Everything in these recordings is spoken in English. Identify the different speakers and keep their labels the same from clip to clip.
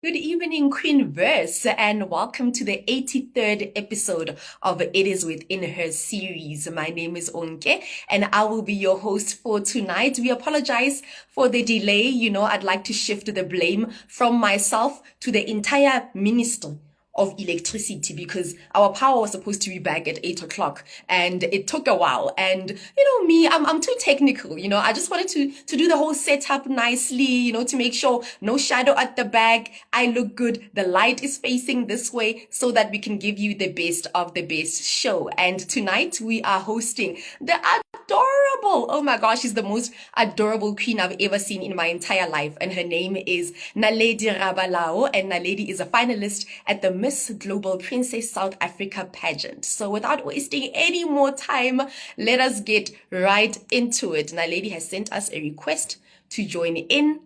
Speaker 1: Good evening, Queen Verse, and welcome to the 83rd episode of It Is Within Her series. My name is Onke, and I will be your host for tonight. We apologize for the delay. I'd like to shift the blame from myself to the entire ministry of electricity because our power was supposed to be back at 8 o'clock and it took a while. And me, I'm too technical. I just wanted to do the whole setup nicely, to make sure no shadow at the back. I look good. The light is facing this way so that we can give you the best of the best show. And tonight we are hosting the adorable, oh my gosh, she's the most adorable queen I've ever seen in my entire life. And her name is Naledi Rabalao. And Naledi is a finalist at the Miss Global Princess South Africa pageant. So without wasting any more time, let us get right into it. Naledi has sent us a request to join in.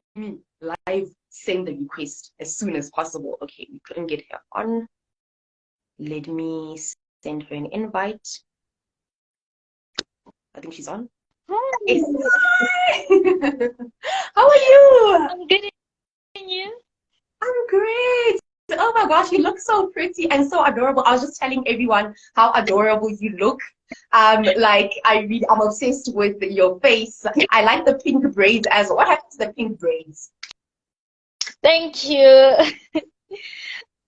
Speaker 1: Live send the request as soon as possible. Okay, we couldn't get her on. Let me send her an invite. I think she's on.
Speaker 2: Hi.
Speaker 1: Yes. Hi. How are you?
Speaker 2: I'm good. And you?
Speaker 1: I'm great. Oh my gosh, you look so pretty and so adorable. I was just telling everyone how adorable you look. I'm obsessed with your face. I like the pink braids as well. What happened to the pink braids?
Speaker 2: Thank you.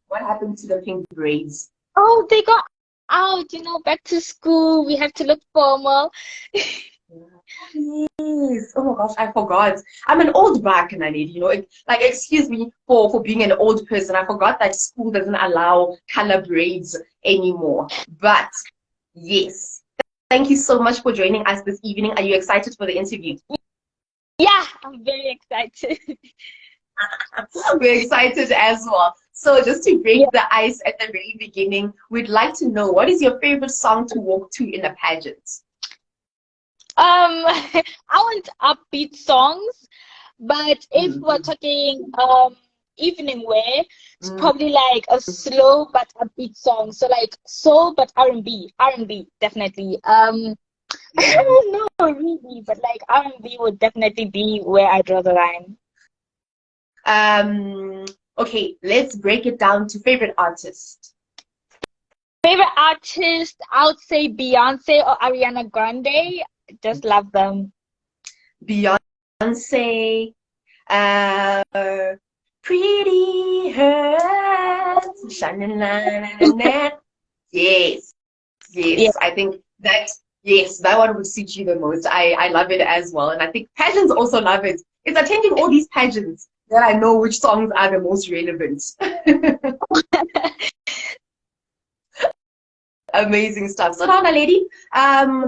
Speaker 1: What happened to the pink braids?
Speaker 2: Oh, they got out, back to school. We have to look formal.
Speaker 1: Yes. Oh my gosh, I forgot. I'm an old back, Naledi. Excuse me for being an old person. I forgot that school doesn't allow color braids anymore. But yes, thank you so much for joining us this evening. Are you excited for the interview?
Speaker 2: Yeah, I'm very excited.
Speaker 1: We're excited as well. So just to break the ice at the very beginning, we'd like to know, what is your favorite song to walk to in a pageant?
Speaker 2: I want upbeat songs, but if we're talking evening wear, it's probably like a slow but upbeat song. So like soul but R&B. R&B, definitely. I don't know really, but like R&B would definitely be where I draw the line.
Speaker 1: Okay, let's break it down to favorite artist.
Speaker 2: Favorite artist, I would say Beyonce or Ariana Grande. Just love them.
Speaker 1: Beyonce, Pretty Hurts, sha-na-na-na-na. Yes,
Speaker 2: Yeah.
Speaker 1: I think that, yes, that one would suit you the most. I love it as well. And I think pageants also love it. It's attending all these pageants that I know which songs are the most relevant. Amazing stuff. So now, Naledi,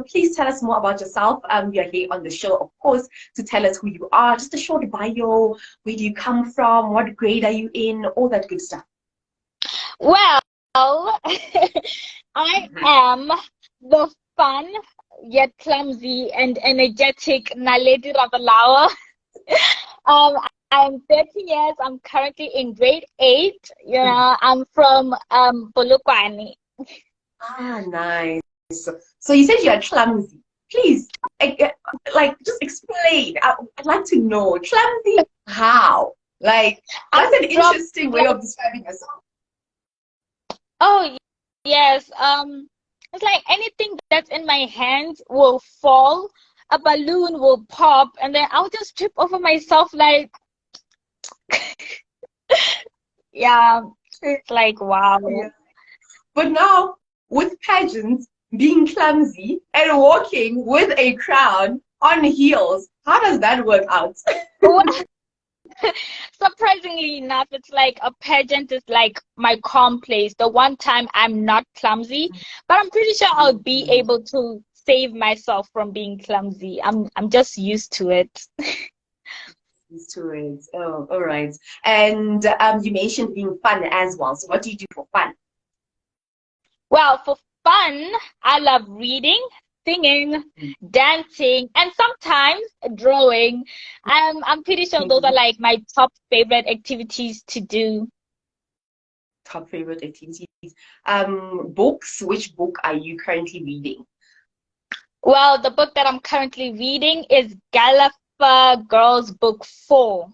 Speaker 1: please tell us more about yourself. We are here on the show, of course, to tell us who you are. Just a short bio. Where do you come from? What grade are you in? All that good stuff.
Speaker 2: Well, I am the fun yet clumsy and energetic Naledi Rabalao. I'm 13 years. I'm currently in grade 8. I'm from Polokwane.
Speaker 1: Ah, nice. So you said you are clumsy. Please, just explain. I'd like to know. Clumsy how? That's an interesting way of describing yourself.
Speaker 2: Oh, yes. It's like anything that's in my hands will fall, a balloon will pop, and then I'll just trip over myself like, yeah, it's like, wow.
Speaker 1: Yeah. But now, with pageants, being clumsy and walking with a crown on heels, how does that work out?
Speaker 2: Surprisingly enough, it's like a pageant is like my calm place. The one time I'm not clumsy, but I'm pretty sure I'll be able to save myself from being clumsy. I'm just used to it.
Speaker 1: Used to it. Oh, all right. And you mentioned being fun as well. So what do you do for fun?
Speaker 2: Well, for fun, I love reading, singing, dancing, and sometimes drawing. I'm pretty sure those are like my top favorite activities to do.
Speaker 1: Top favorite activities. Books. Which book are you currently reading?
Speaker 2: Well, the book that I'm currently reading is Gallagher Girls Book 4.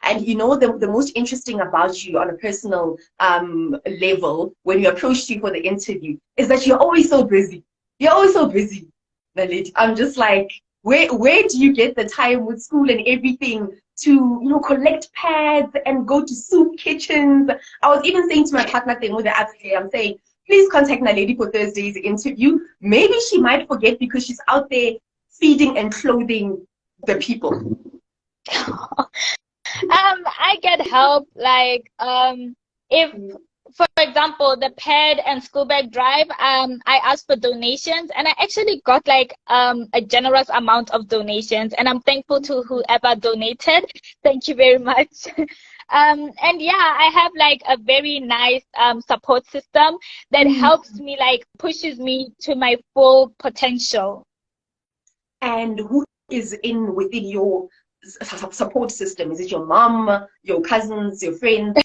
Speaker 1: And you know, the most interesting about you on a personal level, when we approached you for the interview, is that you're always so busy. You're always so busy, Naledi. I'm just like, where do you get the time with school and everything to, you know, collect pads and go to soup kitchens? I was even saying to my partner thing with the other day, I'm saying, please contact Naledi for Thursday's interview. Maybe she might forget because she's out there feeding and clothing the people.
Speaker 2: I get help, like if, for example, the ped and school bag drive, I asked for donations, and I actually got like a generous amount of donations, and I'm thankful to whoever donated. Thank you very much. And yeah, I have like a very nice support system that helps me, like pushes me to my full potential.
Speaker 1: And who is in within your support system? Is it your mom, your cousins, your friends?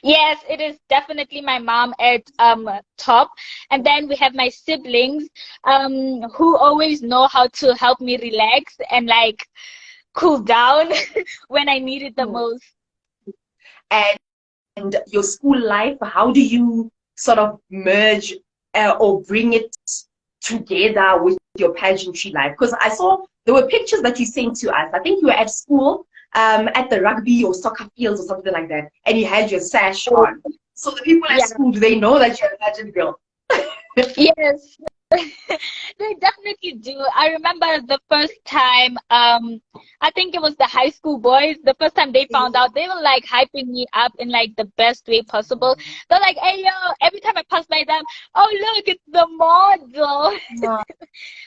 Speaker 2: Yes, it is definitely my mom at top, and then we have my siblings who always know how to help me relax and like cool down when I need it the most.
Speaker 1: And your school life, how do you sort of merge or bring it together with your pageantry life? Because I saw there were pictures that you sent to us. I think you were at school, at the rugby or soccer fields or something like that, and you had your sash on. So the people at school, do they know that you're a pageant girl?
Speaker 2: Yes. They definitely do. I remember the first time, I think it was the high school boys, the first time they found out, they were like hyping me up in like the best way possible. They're like, hey, yo, every time I pass by them, oh, look, it's the model. So,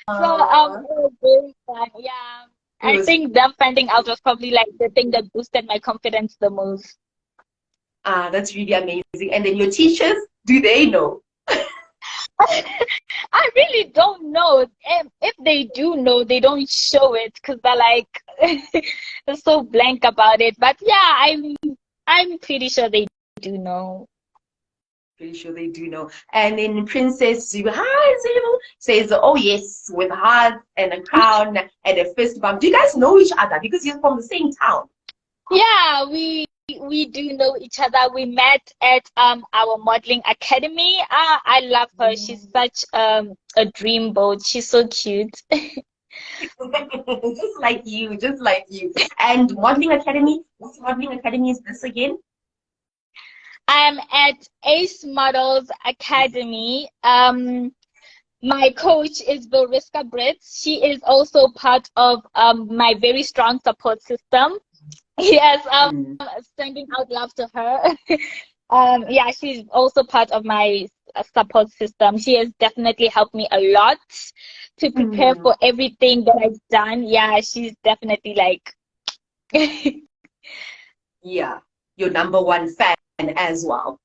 Speaker 2: it was very fun. Yeah. I think them finding out was probably like the thing that boosted my confidence the most.
Speaker 1: That's really amazing. And then your teachers, do they know?
Speaker 2: I really don't know. If they do know, they don't show it because they're like they're so blank about it. But yeah, I'm pretty sure they do know.
Speaker 1: Pretty sure they do know. And then Princess Zulu, hi Zulu, says, oh yes, with hearts and a crown and a fist bump. Do you guys know each other? Because you're from the same town.
Speaker 2: Yeah, we do know each other. We met at our modeling academy. I love her. She's such a dreamboat. She's so cute.
Speaker 1: Just like you, just like you. And modeling academy, what modeling academy is this again?
Speaker 2: I'm at Ace Models Academy. My coach is Vilriska Brits. She is also part of my very strong support system. Yes, sending out love to her. Yeah, she's also part of my support system. She has definitely helped me a lot to prepare for everything that I've done. Yeah, she's definitely like
Speaker 1: yeah, your number one fan as well.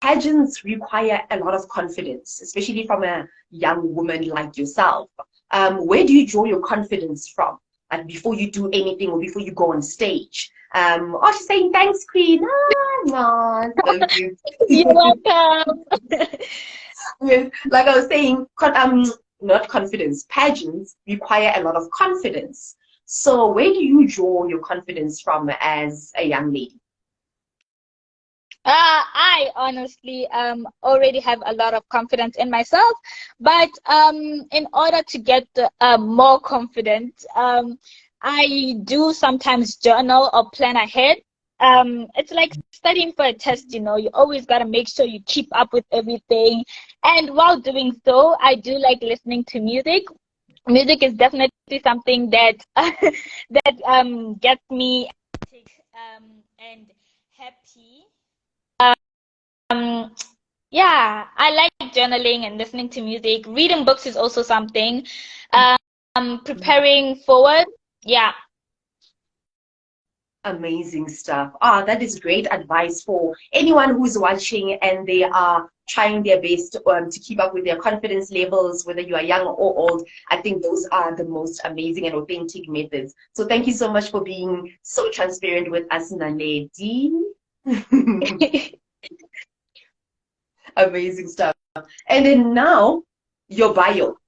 Speaker 1: Pageants require a lot of confidence, especially from a young woman like yourself. Where do you draw your confidence from? Like before you do anything or before you go on stage? Oh, she's saying thanks, Queen. No, thank you.
Speaker 2: You're welcome.
Speaker 1: Yes, like I was saying, not confidence. Pageants require a lot of confidence. So where do you draw your confidence from as a young lady?
Speaker 2: I honestly already have a lot of confidence in myself, but in order to get more confident, I do sometimes journal or plan ahead. It's like studying for a test, you know. You always got to make sure you keep up with everything. And while doing so, I do like listening to music. Music is definitely something that that gets me and happy. Yeah, I like journaling and listening to music. Reading books is also something. Preparing forward. Yeah.
Speaker 1: Amazing stuff. That is great advice for anyone who's watching and they are trying their best to keep up with their confidence levels, whether you are young or old. I think those are the most amazing and authentic methods. So thank you so much for being so transparent with us, Naledi. Amazing stuff. And then now, your bio.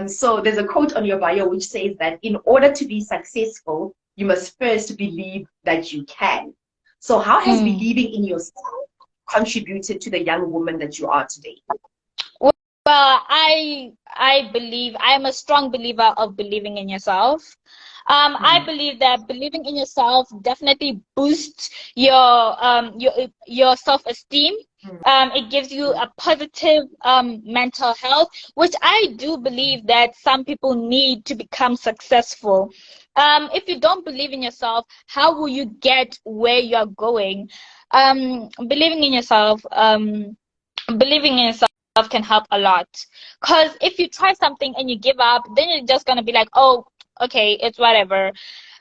Speaker 1: So there's a quote on your bio which says that in order to be successful, you must first believe that you can. So how has
Speaker 2: Mm.
Speaker 1: believing in yourself contributed to the young woman that you are today?
Speaker 2: Well, I believe I'm a strong believer of believing in yourself. I believe that believing in yourself definitely boosts your self-esteem. It gives you a positive mental health, which I do believe that some people need to become successful. If you don't believe in yourself, how will you get where you're going? Believing in yourself, believing in yourself can help a lot. Because if you try something and you give up, then you're just gonna be like, oh, okay, it's whatever.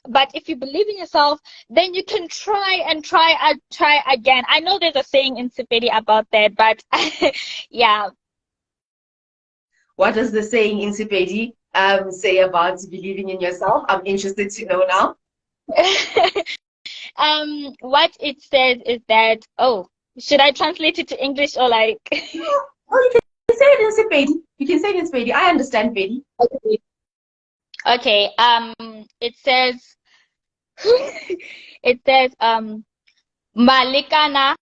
Speaker 2: But if you believe in yourself, then you can try and try and try again. I know there's a saying in Sepedi about that, but yeah.
Speaker 1: What does the saying in Sepedi say about believing in yourself? I'm interested to know now.
Speaker 2: What it says is that, oh, should I translate it to English or like?
Speaker 1: Oh, you can say it in Sepedi. You can say it in Sepedi. I understand Pedi.
Speaker 2: Okay. Okay. It says, it says, Malikana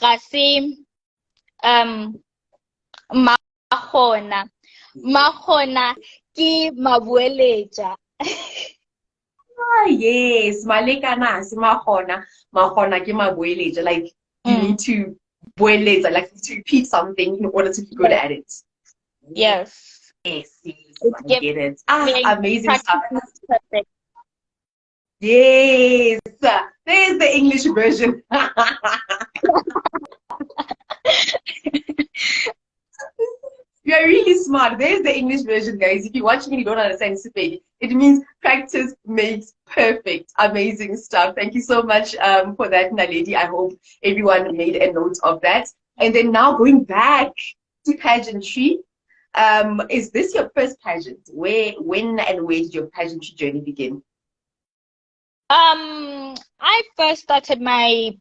Speaker 2: Rasim, Mahona. Mahona ki mabueleja.
Speaker 1: Ah, yes. Malekana, si mahona. Mahona ke mabueleja. Like, you need to bueleja, like to repeat something in order to be good at it.
Speaker 2: Yes.
Speaker 1: Yes, yes,
Speaker 2: It's
Speaker 1: I get it.
Speaker 2: giving
Speaker 1: Amazing stuff.
Speaker 2: practice perfect.
Speaker 1: Yes. There's the English version. You're really smart. There's the English version, guys. If you're watching and you don't understand Sepedi, it means practice makes perfect. Amazing stuff. Thank you so much for that, Naledi. I hope everyone made a note of that. And then now going back to pageantry, is this your first pageant? When, and where did your pageantry journey begin?
Speaker 2: I first started my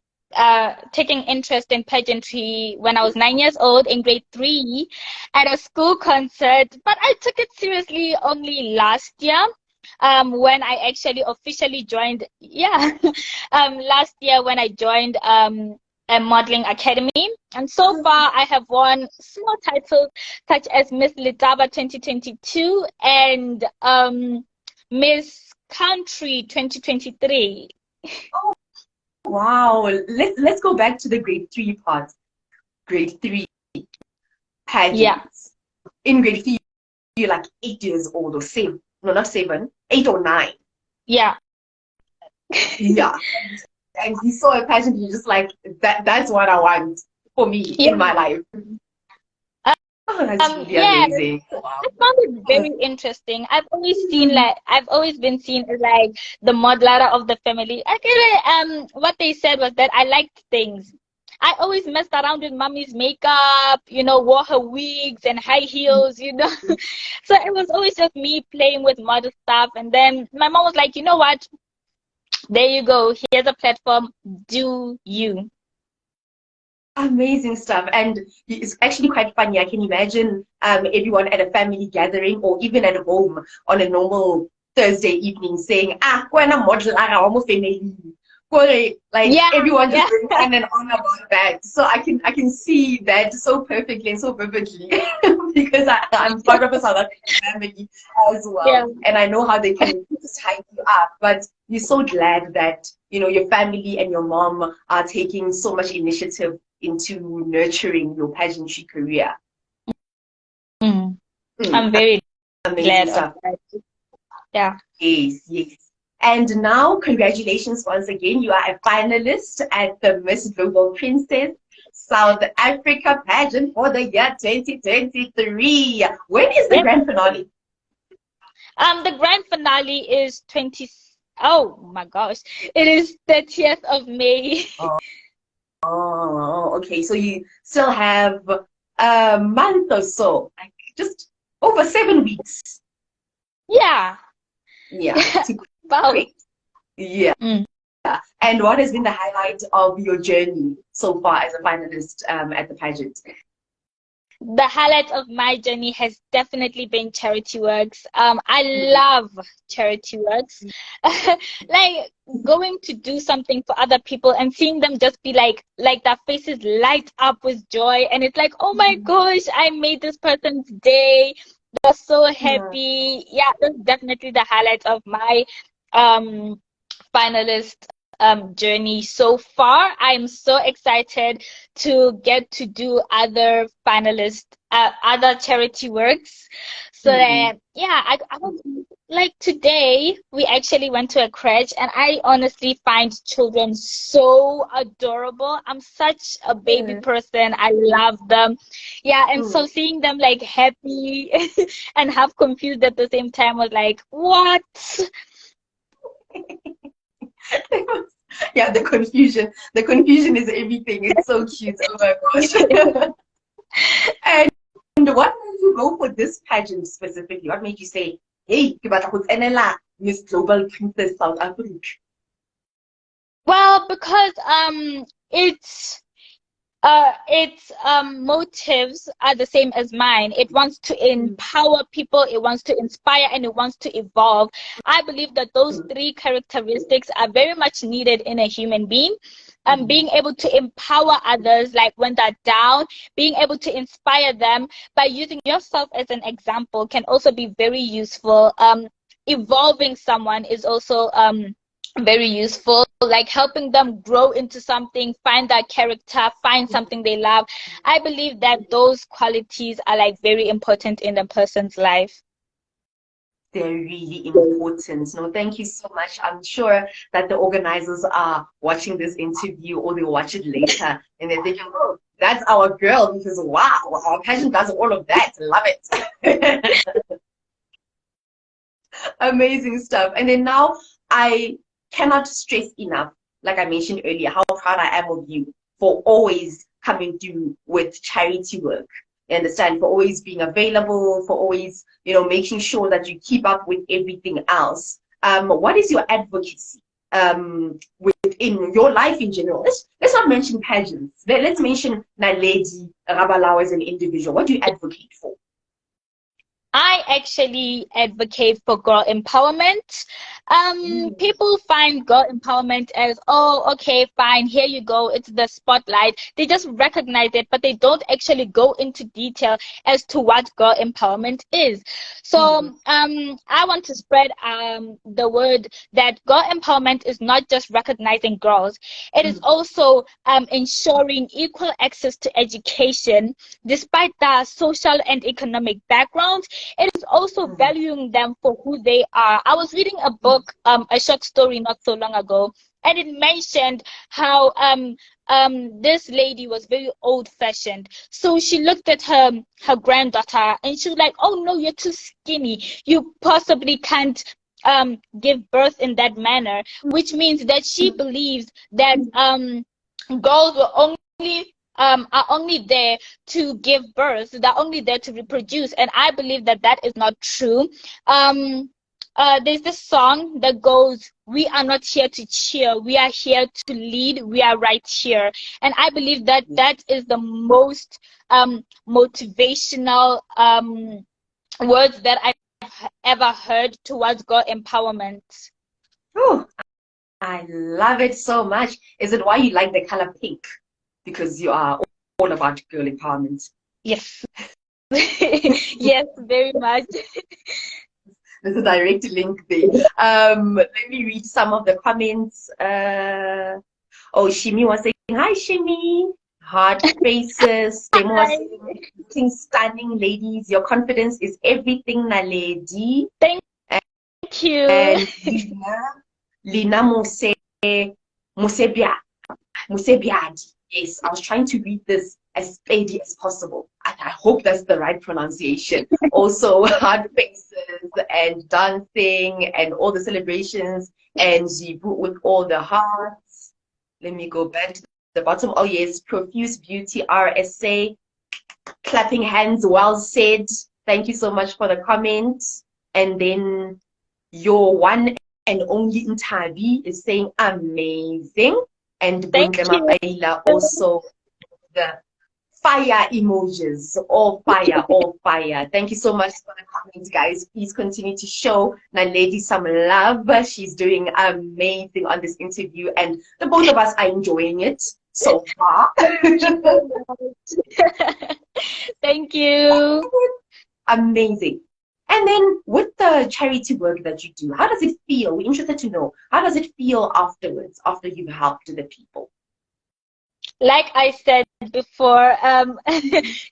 Speaker 2: taking interest in pageantry when I was 9 years old in grade 3 at a school concert, but I took it seriously only last year. When I actually officially joined, yeah, last year when I joined a modeling academy, and so far I have won small titles such as Miss Litaba 2022 and Miss Country 2023.
Speaker 1: Wow. Let's go back to the grade 3 part. Grade 3 pageants.
Speaker 2: Yeah.
Speaker 1: In grade 3, you're like 8 years old or 7. No, not 7, 8 or 9.
Speaker 2: Yeah.
Speaker 1: Yeah. And you saw a pageant, you're just like, that's what I want for me in my life. Oh, that's really
Speaker 2: Yeah,
Speaker 1: amazing.
Speaker 2: I
Speaker 1: Wow.
Speaker 2: found it very interesting. I've always been seen as like the modeler of the family. Actually, what they said was that I liked things. I always messed around with mommy's makeup, wore her wigs and high heels. So it was always just me playing with model stuff. And then my mom was like, you know what? There you go. Here's a platform. Do you.
Speaker 1: Amazing stuff. And it's actually quite funny. I can imagine everyone at a family gathering or even at home on a normal Thursday evening saying, when I'm model, I'm family. Like
Speaker 2: Yeah,
Speaker 1: everyone just
Speaker 2: yeah.
Speaker 1: going on and on about that. So I can see that so perfectly and so vividly because I'm part of a South African family as
Speaker 2: Yeah.
Speaker 1: well. And I know how they can just hype you up. But you're so glad that, your family and your mom are taking so much initiative into nurturing your pageantry career.
Speaker 2: I'm very glad
Speaker 1: Amazing
Speaker 2: of
Speaker 1: stuff.
Speaker 2: that. Yeah.
Speaker 1: Yes, yes. And now, congratulations once again. You are a finalist at the Miss Global Princess South Africa pageant for the year 2023. When is the
Speaker 2: Yep.
Speaker 1: grand finale?
Speaker 2: The grand finale is 20. Oh my gosh, it is 30th of May.
Speaker 1: Oh, okay. So you still have a month or so, like just over 7 weeks.
Speaker 2: Yeah.
Speaker 1: Yeah, to
Speaker 2: Wow.
Speaker 1: great. Yeah.
Speaker 2: Mm.
Speaker 1: And what has been the highlight of your journey so far as a finalist at the pageant?
Speaker 2: the highlight of my journey has definitely been charity works. I love charity works. Like going to do something for other people and seeing them just be like their faces light up with joy, and it's like, oh my gosh, I made this person's day. They're so happy. Yeah, that's definitely the highlight of my um finalist journey so far. I'm so excited to get to do other finalist other charity works. So that yeah, I was like today we actually went to a crèche, and I honestly find children so adorable. I'm such a baby person. I love them. Yeah, and so seeing them like happy and half confused at the same time was like, what?
Speaker 1: Yeah, the confusion. The confusion is everything. It's so cute. Oh my gosh. And what made you go for this pageant specifically? What made you say, hey, ke batla go tsenela Miss Global Princess South Africa?
Speaker 2: Well, because its motives are the same as mine. It wants to empower people, it wants to inspire, and it wants to evolve. I believe that those three characteristics are very much needed in a human being. Being able to empower others, like when they're down, being able to inspire them by using yourself as an example can also be very useful. Evolving someone is also very useful, like helping them grow into something, find that character, find something they love. I believe that those qualities are like very important in a person's life.
Speaker 1: They're really important. No, thank you so much. I'm sure that the organizers are watching this interview or they'll watch it later and they're thinking, oh, that's our girl, because wow, our pageant does all of that. Love it. Amazing stuff. And then now I cannot stress enough, like I mentioned earlier, how proud I am of you for always coming through with charity work. You understand? For always being available, for always, making sure that you keep up with everything else. What is your advocacy within your life in general? Let's not mention pageants. Let's mention Naledi Rabalao as an individual. What do you advocate for?
Speaker 2: I actually advocate for girl empowerment. People find girl empowerment as, oh, okay, fine, here you go, it's the spotlight. They just recognize it, but they don't actually go into detail as to what girl empowerment is. So I want to spread the word that girl empowerment is not just recognizing girls. It is also ensuring equal access to education despite their social and economic backgrounds. It is also valuing them for who they are. I was reading a book, a short story not so long ago, and it mentioned how this lady was very old-fashioned. So she looked at her granddaughter and she was like, "Oh no, you're too skinny. You possibly can't give birth in that manner," which means that she believes that girls were only are only there to give birth. They're only there to reproduce, and I believe that that is not true. There's this song that goes, "We are not here to cheer, we are here to lead, we are right here." And I believe that that is the most motivational words that I've ever heard towards girl empowerment.
Speaker 1: Oh, I love it so much. Is it why you like the color pink? Because you are all about girl empowerment.
Speaker 2: Yes. Yes, very much.
Speaker 1: There's a direct link there. Let me read some of the comments. Oh, Shimi was saying, hi, Shimi. Heart faces. Demo was saying, looking stunning, ladies. Your confidence is everything, Naledi.
Speaker 2: Thank you.
Speaker 1: And Lina Musebiadi. Yes, I was trying to read this as speedy as possible. I hope that's the right pronunciation. Also, heart faces and dancing and all the celebrations and Zibu with all the hearts. Let me go back to the bottom. Oh, yes, profuse beauty, RSA. Clapping hands, well said. Thank you so much for the comment. And then your one and only Ntabi is saying amazing. And
Speaker 2: Thank you.
Speaker 1: Buntlema Paila also the fire emojis, all fire, all fire. Thank you so much for the comments, guys. Please continue to show Naledi some love. She's doing amazing on this interview, and the both of us are enjoying it so far.
Speaker 2: Thank you.
Speaker 1: Amazing. And then with the charity work that you do, how does it feel? We're interested to know, how does it feel afterwards, after you've helped the people?
Speaker 2: Like I said before,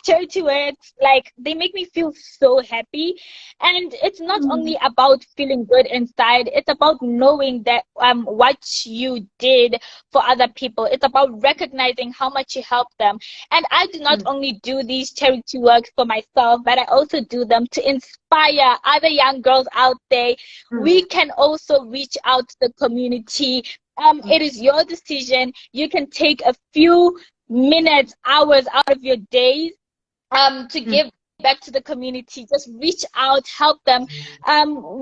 Speaker 2: charity works, like, they make me feel so happy. And it's not only about feeling good inside, it's about knowing that what you did for other people. It's about recognizing how much you helped them. And I do not only do these charity works for myself, but I also do them to inspire other young girls out there. We can also reach out to the community. It is your decision. You can take a few minutes, hours out of your days to give back to the community. Just reach out, help them.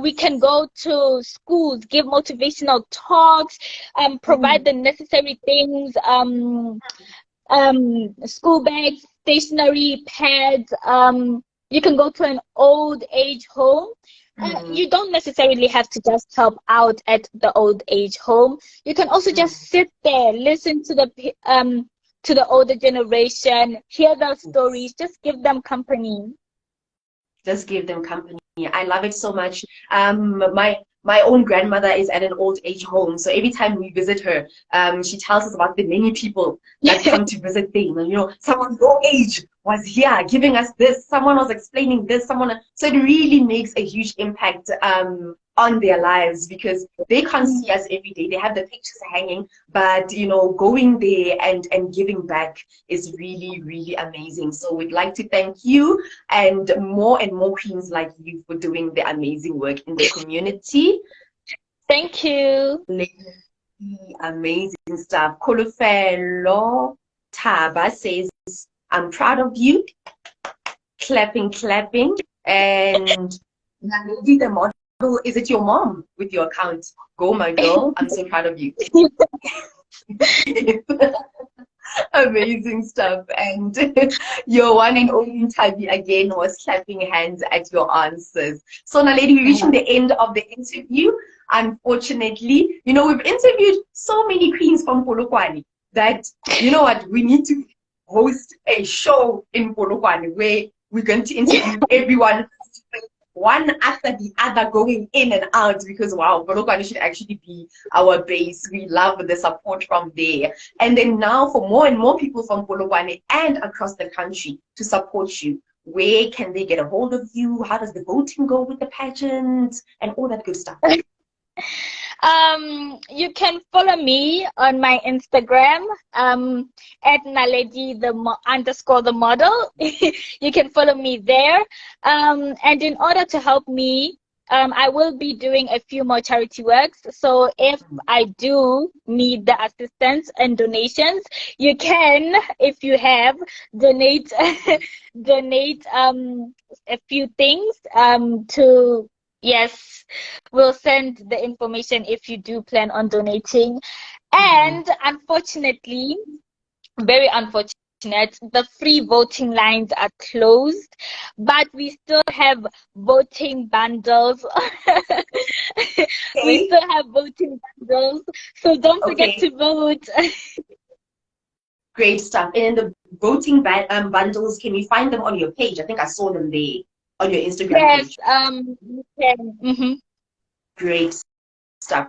Speaker 2: We can go to schools, give motivational talks, provide the necessary things, school bags, stationery, pads. You can go to an old age home. You don't necessarily have to just help out at the old age home. You can also just sit there, listen to the older generation, hear their stories, just give them company.
Speaker 1: Just give them company. I love it so much. My own grandmother is at an old age home, so every time we visit her, she tells us about the many people that come to visit them. And, you know, someone your age was here giving us this, someone was explaining this, so it really makes a huge impact on their lives, because they can't see us every day. They have the pictures hanging, but you know, going there and giving back is really, really amazing. So we'd like to thank you and more queens like you for doing the amazing work in the community.
Speaker 2: Thank you.
Speaker 1: Amazing stuff. Kolofelo Taba says, I'm proud of you. Clapping. And Naledi the model, is it your mom with your account? Go, my girl. I'm so proud of you. Amazing stuff. And your one and only Tabi again was clapping hands at your answers. So Naledi, we're reaching the end of the interview. Unfortunately, you know, we've interviewed so many queens from Polokwane that, you know what, we need to host a show in Polokwane where we're going to interview everyone, one after the other, going in and out, because wow, Polokwane should actually be our base. We love the support from there. And then now for more and more people from Polokwane and across the country to support you, where can they get a hold of you? How does the voting go with the pageant and all that good stuff?
Speaker 2: You can follow me on my Instagram at Naledi _the model. You can follow me there. And in order to help me, I will be doing a few more charity works. So if I do need the assistance and donations, you can, if you have, donate a few things to. Yes, we'll send the information if you do plan on donating. And unfortunately, very unfortunate, the free voting lines are closed, but we still have voting bundles. We still have voting bundles, so don't forget to vote.
Speaker 1: Great stuff. And the voting bundles, can we find them on your page? I think I saw them there on your Instagram page.
Speaker 2: You can.
Speaker 1: Great stuff.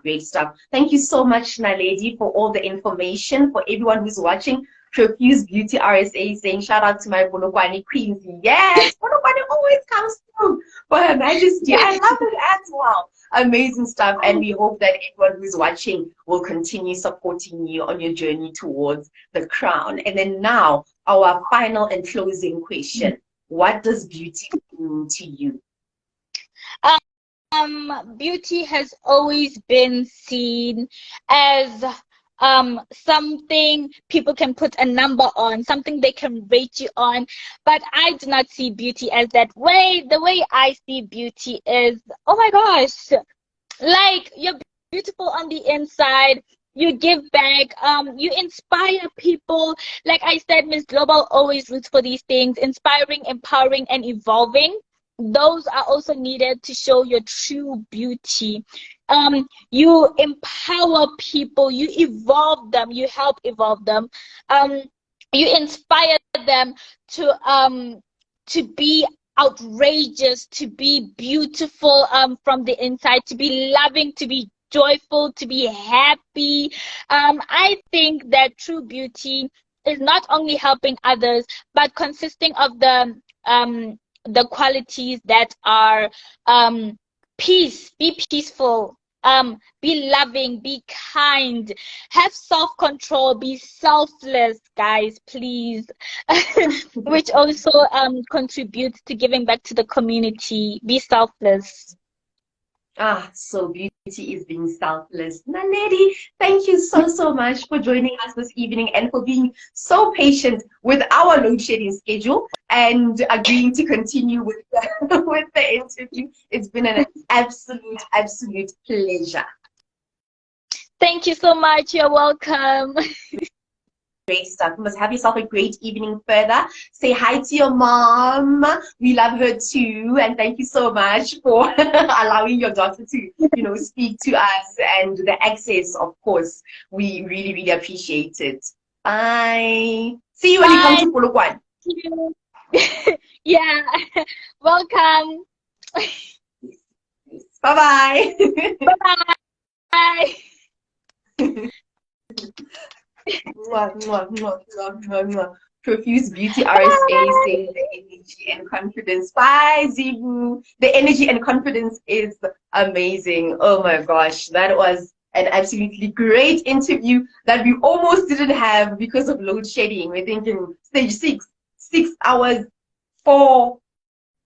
Speaker 1: Thank you so much, Naledi, for all the information. For everyone who's watching, Profuse Beauty RSA saying shout out to my Polokwane queens. Yes, Polokwane always comes through for Her Majesty. I love it as well. Amazing stuff. And we hope that everyone who's watching will continue supporting you on your journey towards the crown. And then now, our final and closing question. What does beauty mean to you?
Speaker 2: Beauty has always been seen as something people can put a number on, something they can rate you on. But I do not see beauty as that way. The way I see beauty is, oh my gosh, like, you're beautiful on the inside. you give back, you inspire people. Like I said, Miss Global always roots for these things, inspiring, empowering, and evolving. Those are also needed to show your true beauty. You empower people, you evolve them, you help evolve them. You inspire them to be outrageous, to be beautiful from the inside, to be loving, to be joyful, to be happy. I think that true beauty is not only helping others, but consisting of the qualities that are peace, be peaceful, be loving, be kind, have self-control, be selfless, guys, please. Which also contributes to giving back to the community. Be selfless.
Speaker 1: So beauty is being selfless. Naledi, thank you so much for joining us this evening and for being so patient with our load shedding schedule and agreeing to continue with with the interview. It's been an absolute pleasure.
Speaker 2: Thank you so much. You're welcome.
Speaker 1: Great stuff. You must have yourself a great evening further. Say hi to your mom. We love her too. And thank you so much for allowing your daughter to, speak to us and the access, of course. We really appreciate it. Bye. See you when you come to Polokwane.
Speaker 2: Yeah. Welcome.
Speaker 1: Bye-bye.
Speaker 2: Bye-bye.
Speaker 1: Profuse Beauty RSA saying the energy and confidence. Bye, Zibu. The energy and confidence is amazing. Oh my gosh, that was an absolutely great interview that we almost didn't have because of load shedding. We're thinking stage 6 hours, 4,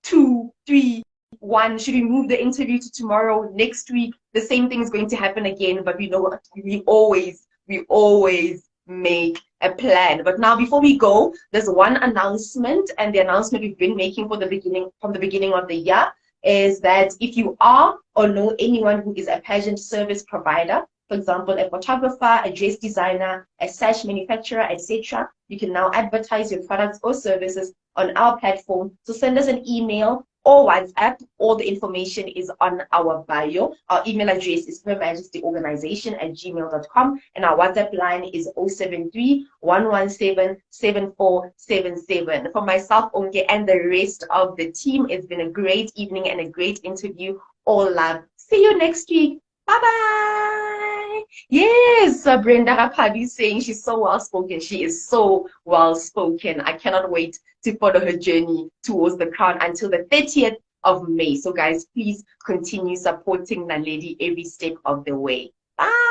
Speaker 1: 2, 3, 1. Should we move the interview to tomorrow, next week? The same thing is going to happen again, but we know what we always make a plan. But now, before we go, there's one announcement, and the announcement we've been making from the beginning of the year is that if you are or know anyone who is a pageant service provider, for example, a photographer, a dress designer, a sash manufacturer, etc., you can now advertise your products or services on our platform. So send us an email or WhatsApp. All the information is on our bio. Our email address is hermajestyorganization@gmail.com, and our WhatsApp line is 073-117-7477. For myself, Onke, and the rest of the team, it's been a great evening and a great interview. All love. See you next week. Bye-bye. Yes, Brenda Rapadi saying she's so well-spoken. She is so well-spoken. I cannot wait to follow her journey towards the crown until the 30th of May. So guys, please continue supporting Naledi every step of the way. Bye.